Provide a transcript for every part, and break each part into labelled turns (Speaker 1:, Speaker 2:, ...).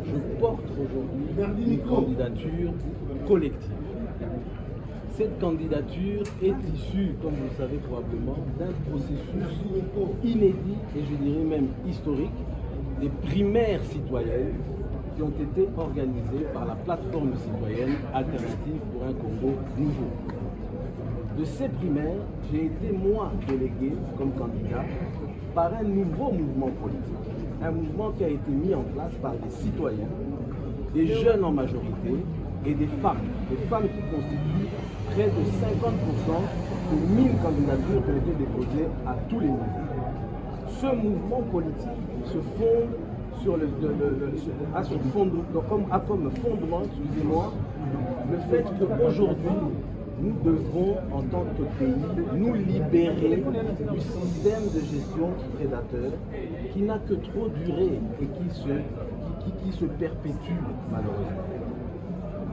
Speaker 1: Je porte aujourd'hui une candidature collective. Cette candidature est issue, comme vous le savez probablement, d'un processus inédit et je dirais même historique des primaires citoyennes qui ont été organisées par la plateforme citoyenne Alternative pour un Congo nouveau. De ces primaires, j'ai été moi délégué comme candidat par un nouveau mouvement politique, un mouvement qui a été mis en place par des citoyens, des jeunes en majorité et des femmes qui constituent près de 50% des 1000 candidatures qui ont été déposées à tous les niveaux. Ce mouvement politique se fonde sur a comme fondement, excusez-moi, le fait qu'aujourd'hui, nous devons, en tant que pays, nous libérer du système de gestion prédateur qui n'a que trop duré et qui se perpétue malheureusement.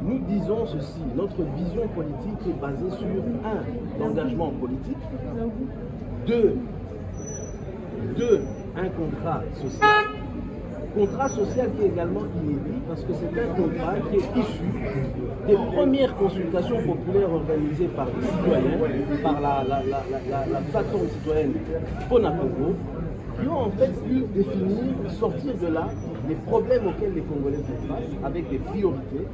Speaker 1: Nous disons ceci, notre vision politique est basée sur 1. L'engagement politique, 2. Un contrat social. Contrat social qui est également inédit parce que c'est un contrat qui est issu des premières consultations populaires organisées par les citoyens, par la plateforme citoyenne Ponacongo, qui ont en fait pu définir, sortir de là les problèmes auxquels les Congolais font face avec des priorités.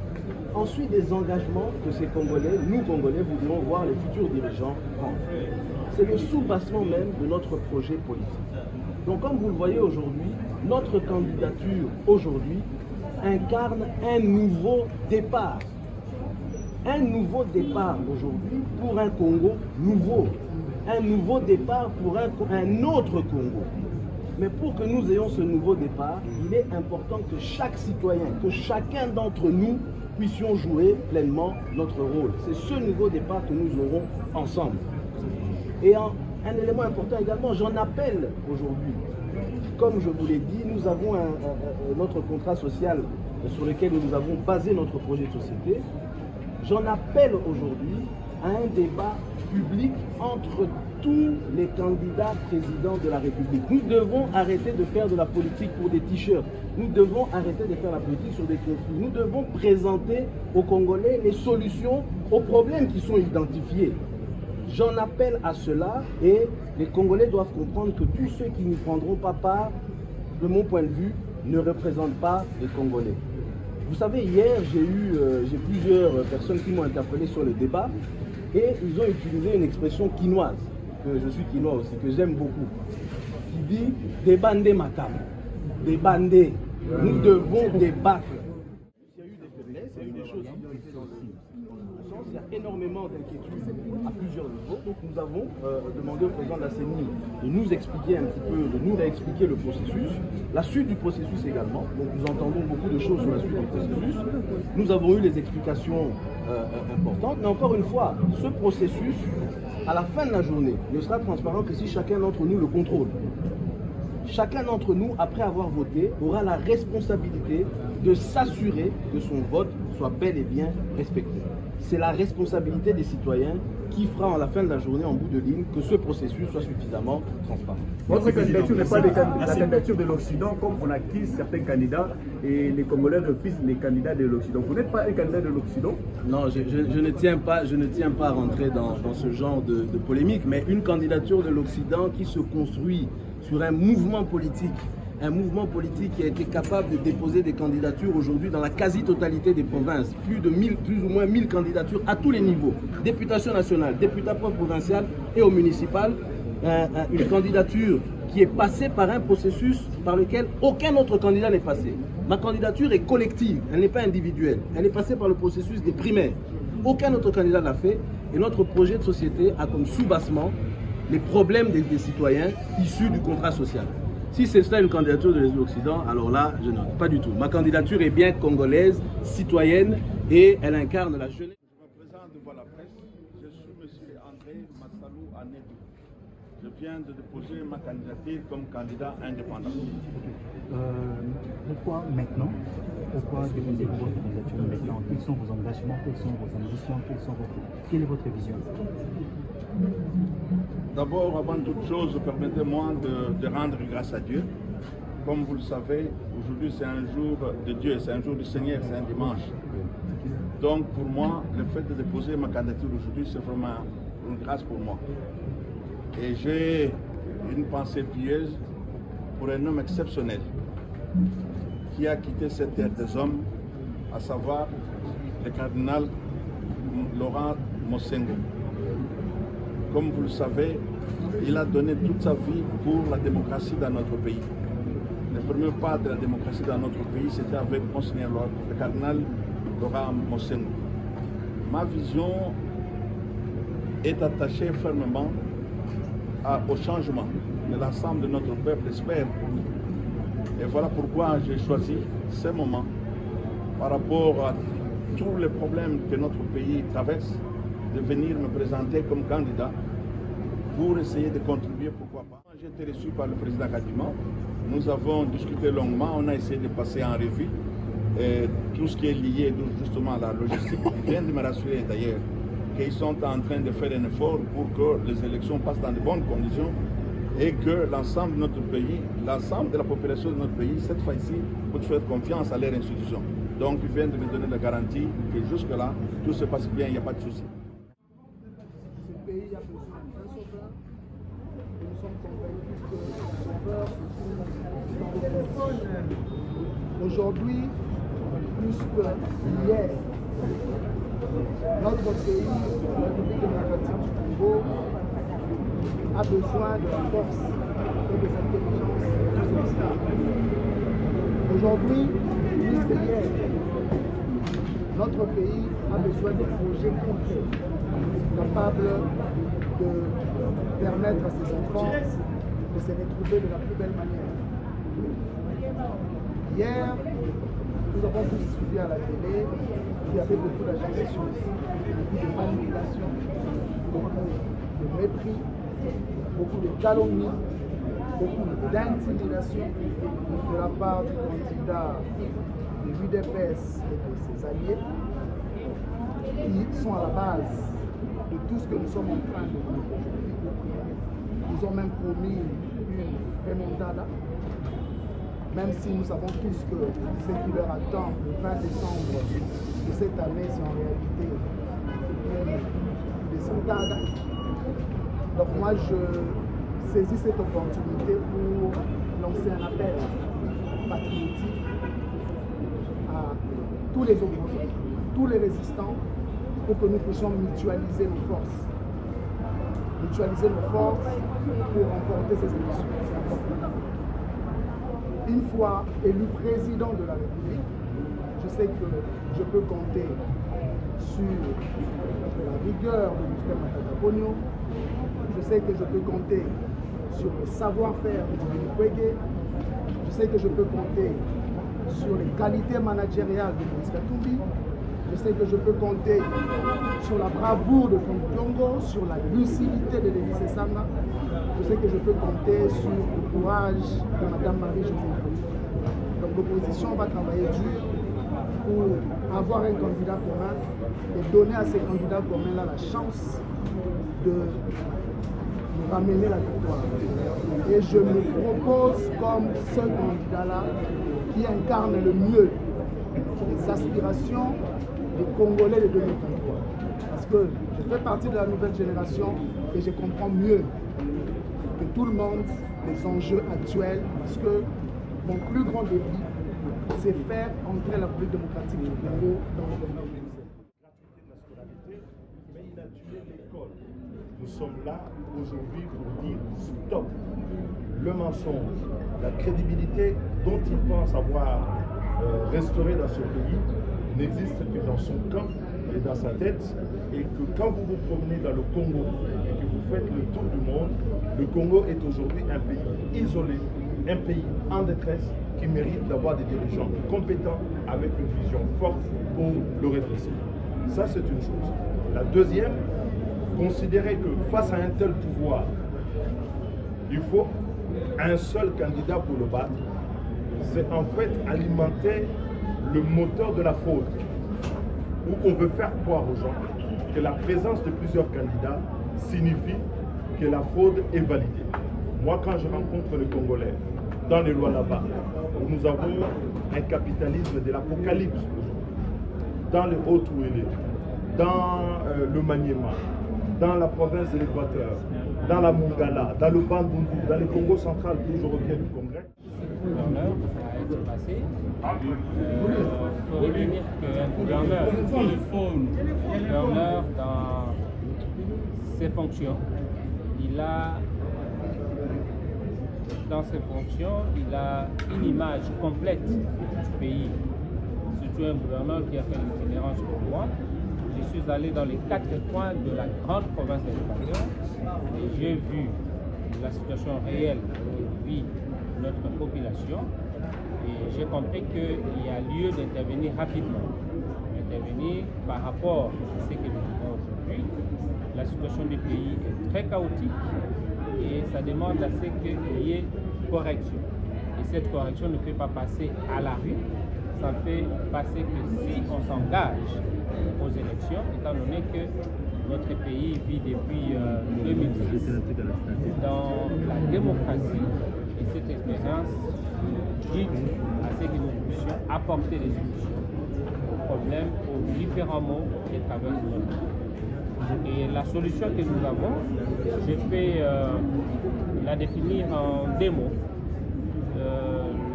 Speaker 1: Ensuite, des engagements que ces Congolais, nous Congolais, voudrons voir les futurs dirigeants prendre. C'est le soubassement même de notre projet politique. Donc comme vous le voyez aujourd'hui, notre candidature aujourd'hui incarne un nouveau départ. Un nouveau départ aujourd'hui pour un Congo nouveau. Un nouveau départ pour un autre Congo. Mais pour que nous ayons ce nouveau départ, il est important que chaque citoyen, que chacun d'entre nous puissions jouer pleinement notre rôle. C'est ce nouveau départ que nous aurons ensemble. Et un élément important également, j'en appelle aujourd'hui. Comme je vous l'ai dit, nous avons notre contrat social sur lequel nous avons basé notre projet de société. J'en appelle aujourd'hui à un débat public entre tous les candidats présidents de la République. Nous devons arrêter de faire de la politique pour des t-shirts. Nous devons arrêter de faire la politique sur des conflits. Nous devons présenter aux Congolais les solutions aux problèmes qui sont identifiés. J'en appelle à cela et les Congolais doivent comprendre que tous ceux qui n'y prendront pas part, de mon point de vue, ne représentent pas les Congolais. Vous savez, hier, j'ai plusieurs personnes qui m'ont interpellé sur le débat et ils ont utilisé une expression quinoise, que je suis quinois aussi, que j'aime beaucoup, qui dit « débandé makam », débandé. Nous devons débattre. Il y a eu des faiblesses, il y a eu des choses qui ont été dans le sens, il y a énormément d'inquiétudes à plusieurs niveaux. Donc nous avons demandé au président de la CENI de nous expliquer un petit peu, de nous réexpliquer le processus, la suite du processus également. Donc nous entendons beaucoup de choses sur la suite du processus. Nous avons eu les explications importantes, mais encore une fois, ce processus, à la fin de la journée, ne sera transparent que si chacun d'entre nous le contrôle. Chacun d'entre nous, après avoir voté, aura la responsabilité de s'assurer que son vote soit bel et bien respecté. C'est la responsabilité des citoyens qui fera à la fin de la journée, en bout de ligne, que ce processus soit suffisamment transparent.
Speaker 2: Votre candidature n'est pas la candidature de l'Occident, comme on acquise certains candidats et les Congolais refusent les candidats de l'Occident. Vous n'êtes pas un candidat de l'Occident?
Speaker 1: Non, je ne tiens pas à rentrer dans ce genre de polémique, mais une candidature de l'Occident qui se construit sur un mouvement politique qui a été capable de déposer des candidatures aujourd'hui dans la quasi-totalité des provinces. Plus ou moins 1000 candidatures à tous les niveaux. Députation nationale, députation provinciale et au municipal. Une candidature qui est passée par un processus par lequel aucun autre candidat n'est passé. Ma candidature est collective, elle n'est pas individuelle. Elle est passée par le processus des primaires. Aucun autre candidat l'a fait et notre projet de société a comme sous-bassement les problèmes des citoyens issus du contrat social. Si c'est ça une candidature de l'Occident, alors là, je n'en ai pas du tout. Ma candidature est bien congolaise, citoyenne, et elle incarne la jeunesse.
Speaker 3: Je me présente devant la presse. Je suis M. André Massalou Anedou. Je viens de déposer ma candidature comme candidat indépendant.
Speaker 2: Pourquoi maintenant? Pourquoi déposez-vous votre candidature maintenant? Quels sont vos engagements? Quelles sont vos ambitions? Quelle est votre vision?
Speaker 3: D'abord, avant toute chose, permettez-moi de rendre grâce à Dieu. Comme vous le savez, aujourd'hui c'est un jour de Dieu, c'est un jour du Seigneur, c'est un dimanche. Donc pour moi, le fait de déposer ma candidature aujourd'hui, c'est vraiment une grâce pour moi. Et j'ai une pensée pieuse pour un homme exceptionnel qui a quitté cette terre des hommes, à savoir le cardinal Laurent Mosengo. Comme vous le savez, il a donné toute sa vie pour la démocratie dans notre pays. Le premier pas de la démocratie dans notre pays, c'était avec Monseigneur le cardinal Laurent Mosengo. Ma vision est attachée fermement au changement de l'ensemble de notre peuple, j'espère. Et voilà pourquoi j'ai choisi ce moment par rapport à tous les problèmes que notre pays traverse, de venir me présenter comme candidat pour essayer de contribuer, pourquoi pas. J'ai été reçu par le président Kadima. Nous avons discuté longuement, on a essayé de passer en revue tout ce qui est lié justement à la logistique. Il vient de me rassurer d'ailleurs qu'ils sont en train de faire un effort pour que les élections passent dans de bonnes conditions et que l'ensemble de notre pays, l'ensemble de la population de notre pays, cette fois-ci, peut faire confiance à leurs institutions. Donc ils viennent de me donner la garantie que jusque-là, tout se passe bien, il n'y a pas de souci.
Speaker 4: Ce pays a besoin d'un sauveur et nous sommes convaincus que le sauveur se trouve dans le peuple. Aujourd'hui, plus que hier, notre pays, la République démocratique du Congo, a besoin de la force et des intelligences de ce État. Aujourd'hui, plus que hier, notre pays a besoin de projets concrets, capables de permettre à ses enfants de se retrouver de la plus belle manière. Hier, nous avons tous suivi à la télé, il y avait beaucoup d'agitation, beaucoup de manipulation, beaucoup de mépris, beaucoup de calomnie, beaucoup d'intimidation de la part du candidat de l'UDPS et de ses alliés qui sont à la base de tout ce que nous sommes en train de vivre aujourd'hui. Ils ont même promis une remontada, même si nous savons tous que ce qui leur attend le 20 décembre de cette année, c'est en réalité une descendade. Donc moi, je saisis cette opportunité pour lancer un appel patriotique à tous les opposants, tous les résistants, pour que nous puissions mutualiser nos forces. Mutualiser nos forces pour remporter ces élections. C'est important. Une fois élu président de la République, je sais que je peux compter sur la rigueur de Mr. Matata Ponyo. Je sais que je peux compter sur le savoir-faire de Kwege. Je sais que je peux compter sur les qualités managériales de Moïse Katumbi. Je sais que je peux compter sur la bravoure de Franck Diongo, sur la lucidité de Denis Sanga. Je sais que je peux compter sur le courage de Mme Marie-Josée. Donc l'opposition va travailler dur pour avoir un candidat commun et donner à ces candidats communs-là la chance de ramener la victoire. Et je me propose comme ce candidat-là qui incarne le mieux les aspirations des Congolais de 2023. Parce que je fais partie de la nouvelle génération et je comprends mieux que tout le monde les enjeux actuels, parce que mon plus grand défi, c'est faire entrer la République démocratique du Congo dans le monde.
Speaker 5: Mais il a tué l'école. Nous sommes là aujourd'hui pour dire stop. Le mensonge, la crédibilité dont il pense avoir restauré dans ce pays n'existe que dans son camp et dans sa tête, et que quand vous vous promenez dans le Congo et que vous faites le tour du monde, le Congo est aujourd'hui un pays isolé, un pays en détresse qui mérite d'avoir des dirigeants compétents avec une vision forte pour le redresser. Ça, c'est une chose. La deuxième, considérer que face à un tel pouvoir, il faut un seul candidat pour le battre, c'est en fait alimenter le moteur de la fraude, où on veut faire croire aux gens que la présence de plusieurs candidats signifie que la fraude est validée. Moi, quand je rencontre les Congolais dans les lois là-bas, où nous avons un capitalisme de l'apocalypse aujourd'hui, dans les Hauts-Touélé, dans le Maniema, dans la province de l'Équateur, dans la Mongala, dans le Bandundu, dans le Congo central, où je reviens du Congrès.
Speaker 6: Gouverneur a été passé. Il faut retenir qu'un gouverneur, dans ses fonctions, dans ses fonctions, il a une image complète du pays. Surtout un gouverneur qui a fait l'itinérance pour moi. Je suis allé dans les 4 coins de la grande province de l'Équateur et j'ai vu la situation réelle où vit notre population et j'ai compris qu'il y a lieu d'intervenir rapidement. Intervenir par rapport à ce que nous vivons aujourd'hui. La situation du pays est très chaotique et ça demande à ce qu'il y ait correction. Et cette correction ne peut pas passer à la rue, ça ne peut passer que si on s'engage aux élections, étant donné que notre pays vit depuis 2006 dans la démocratie et cette expérience guide à ce que nous puissions apporter des solutions aux problèmes, aux différents maux qui traversent notre pays. Et la solution que nous avons, je peux la définir en deux mots.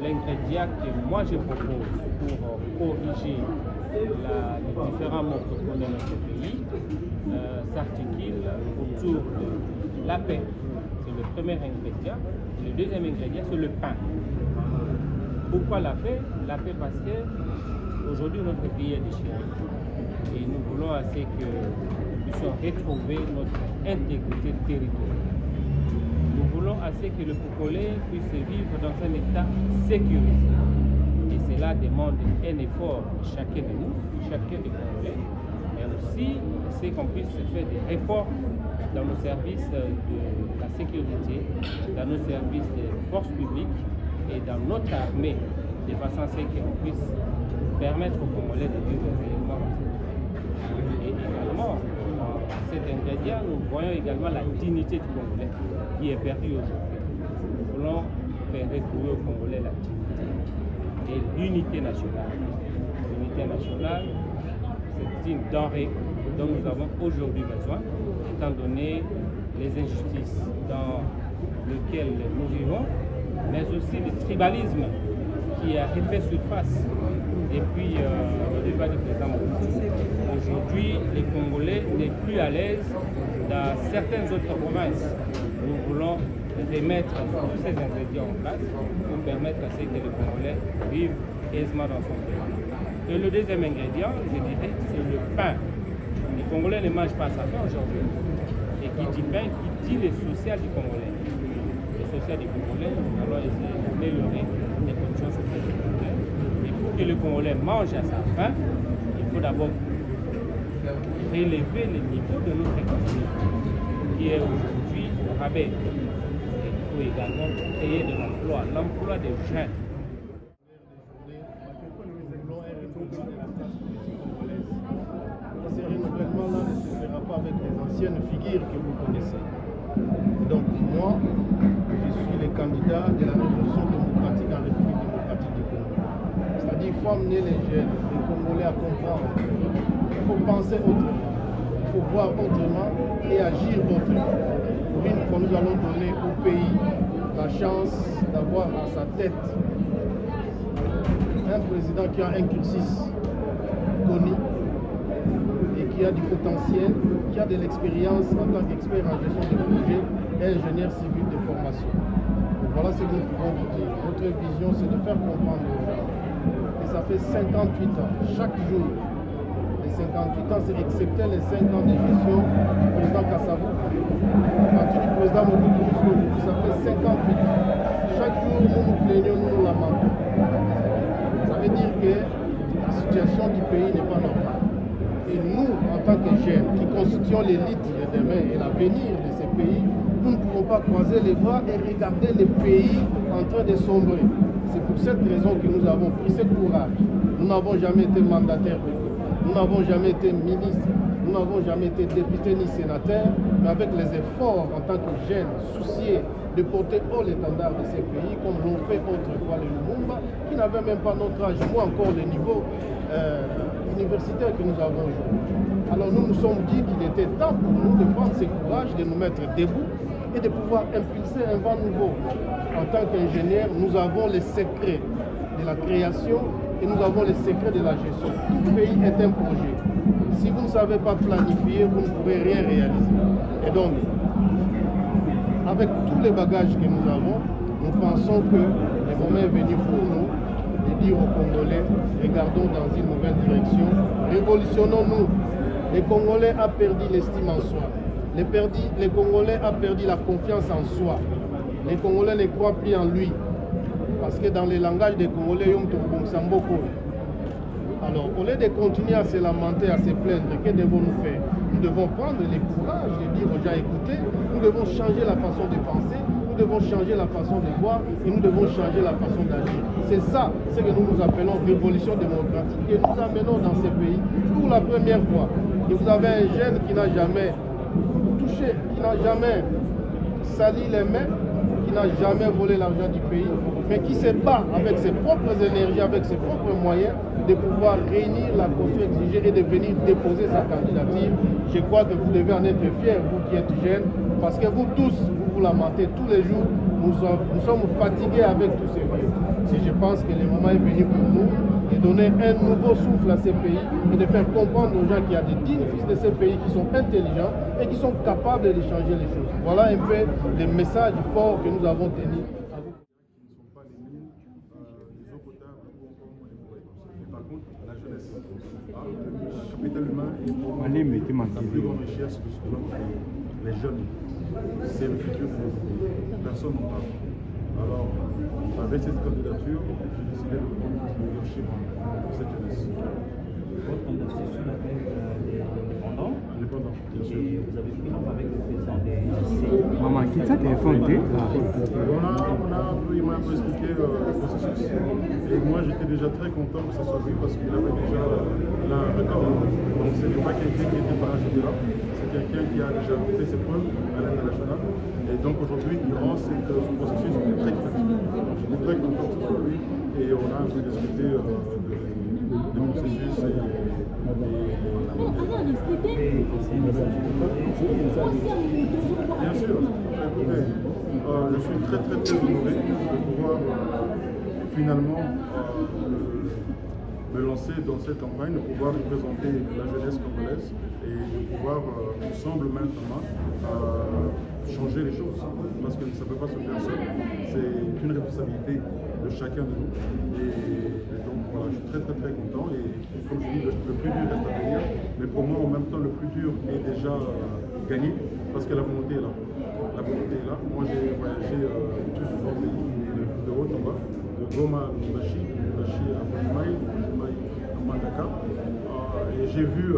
Speaker 6: L'ingrédient que moi je propose pour corriger les différents maux que connaît notre pays s'articule autour de la paix. C'est le premier ingrédient. Le deuxième ingrédient, c'est le pain. Pourquoi la paix? La paix parce que aujourd'hui notre pays est déchiré. Et nous voulons assez que nous puissions retrouver notre intégrité territoriale. Nous voulons assez que le Congolais puisse vivre dans un état sécurisé. Et cela demande un effort de chacun de nous, chacun des Congolais, mais aussi c'est qu'on puisse faire des réformes dans nos services de la sécurité, dans nos services de forces publiques et dans notre armée, de façon à ce qu'on puisse permettre aux Congolais de vivre réellement. Et également, dans cet ingrédient, nous voyons également la dignité du Congolais qui est perdue aujourd'hui. Nous voulons faire retrouver aux Congolais la dignité et l'unité nationale. L'unité nationale, c'est une denrée dont nous avons aujourd'hui besoin, étant donné les injustices dans lesquelles nous vivons, mais aussi le tribalisme qui a refait surface depuis le départ du président Mobutu. Aujourd'hui, les Congolais n'est plus à l'aise dans certaines autres provinces. Nous voulons remettre tous ces ingrédients en place pour permettre à ce que les Congolais vivent aisément dans son pays. Et le deuxième ingrédient, je dirais, c'est le pain. Les Congolais ne mangent pas sa faim aujourd'hui. Et qui dit pain, qui dit le social du Congolais. Le social du Congolais, nous allons essayer d'améliorer les conditions sociales du Congolais. Et pour que le Congolais mange à sa faim, il faut d'abord relever le niveau de notre économie, qui est aujourd'hui au rabais. Et il faut également créer de l'emploi des jeunes.
Speaker 7: anciennes figures que vous connaissez. Et donc moi, je suis le candidat de la révolution démocratique en République démocratique du Congo. C'est-à-dire qu'il faut amener les jeunes, les Congolais à comprendre. Il faut penser autrement, il faut voir autrement et agir autrement. Pour une fois, nous allons donner au pays la chance d'avoir à sa tête un président qui a un cursus connu et qui a du potentiel, qui a de l'expérience en tant qu'expert en gestion de projet et ingénieur civil de formation. Donc voilà ce que nous pouvons vous dire. Notre vision, c'est de faire comprendre aux gens. Et ça fait 58 ans, chaque jour, les 58 ans, c'est excepté les 5 ans de gestion du président Kassavou. À partir du président Mobutu jusqu'au bout, ça fait 58 ans. Chaque jour, nous nous plaignons, nous nous lamentons. Ça veut dire que la situation du pays n'est pas normale. Et nous, en tant que jeunes, qui constituons l'élite de demain et l'avenir de ces pays, nous ne pouvons pas croiser les bras et regarder les pays en train de sombrer. C'est pour cette raison que nous avons pris ce courage. Nous n'avons jamais été mandataires, nous n'avons jamais été ministres, nous n'avons jamais été députés ni sénateurs, mais avec les efforts en tant que jeunes, souciés de porter haut l'étendard de ces pays, comme l'ont fait autrefois les Lumumba, qui n'avaient même pas notre âge, ou encore le niveau universitaire que nous avons aujourd'hui. Alors nous nous sommes dit qu'il était temps pour nous de prendre ce courage, de nous mettre debout et de pouvoir impulser un vent nouveau. En tant qu'ingénieurs, nous avons les secrets de la création et nous avons les secrets de la gestion. Tout pays est un projet. Si vous ne savez pas planifier, vous ne pourrez rien réaliser. Et donc, avec tous les bagages que nous avons, nous pensons que le moment est venu pour nous de dire aux Congolais, regardons dans une nouvelle direction, révolutionnons-nous. Les Congolais ont perdu l'estime en soi. Les Congolais ont perdu la confiance en soi. Les Congolais ne croient plus en lui. Parce que dans le langage des Congolais, alors, au lieu de continuer à se lamenter, à se plaindre, que devons-nous faire? Nous devons prendre le courage de dire aux gens, écoutez, nous devons changer la façon de penser, nous devons changer la façon de voir et nous devons changer la façon d'agir. C'est ça, ce que nous appelons révolution démocratique. Et nous amenons dans ces pays pour la première fois. Et vous avez un jeune qui n'a jamais touché, qui n'a jamais sali les mains, qui n'a jamais volé l'argent du pays, mais qui se bat avec ses propres énergies, avec ses propres moyens, de pouvoir réunir la caution exigée et de venir déposer sa candidature. Je crois que vous devez en être fiers, vous qui êtes jeunes, parce que vous tous, vous lamentez tous les jours, nous sommes fatigués avec tous ces vieux. Et je pense que le moment est venu pour nous de donner un nouveau souffle à ces pays et de faire comprendre aux gens qu'il y a des dignes fils de ces pays qui sont intelligents et qui sont capables de changer les choses. Voilà un peu le message fort que nous avons tenu.
Speaker 5: Par contre, la jeunesse, le capital humain est pour la plus grande richesse de ce que les jeunes. C'est le futur de notre pays. Personne n'en parle. Alors, avec cette candidature, j'ai décidé de prendre le leadership de cette jeunesse.
Speaker 8: Votre candidature sur laquelle des indépendants.
Speaker 5: Indépendant, bien sûr.
Speaker 8: Et vous avez pris nombre avec le président des CI.
Speaker 9: Maman, qui ça téléphone?
Speaker 5: On m'a un peu expliqué le processus. Et moi, j'étais déjà très content que ça soit lui parce qu'il avait déjà là, un record. Donc, ce n'est pas quelqu'un qui était parachuté là. C'est quelqu'un qui a déjà fait ses preuves à l'international. Et donc, aujourd'hui, il rend ce processus très créatif. Donc, j'étais très content que ce soit lui. Et on a un peu discuté du processus et bien sûr, écoutez, je suis très honoré de pouvoir finalement me lancer dans cette campagne, de pouvoir représenter la jeunesse congolaise et de pouvoir ensemble maintenant changer les choses. Parce que ça ne peut pas se faire seul. C'est une responsabilité de chacun de nous. Et donc voilà, je suis très content. Et comme je dis, le plus dur reste à venir. Mais pour moi, en même temps, le plus dur est déjà gagné parce que la volonté est là. La volonté est là. Moi, j'ai voyagé tout ce pays, de haut en bas, de Goma à Lubumbashi à Mbujimayi à Mbandaka. Et j'ai vu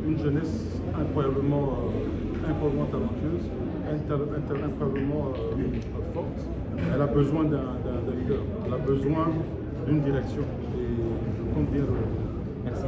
Speaker 5: une jeunesse incroyablement talentueuse, incroyablement forte. Elle a besoin d'un leader, elle a besoin d'une direction et je compte bien le.
Speaker 8: Merci.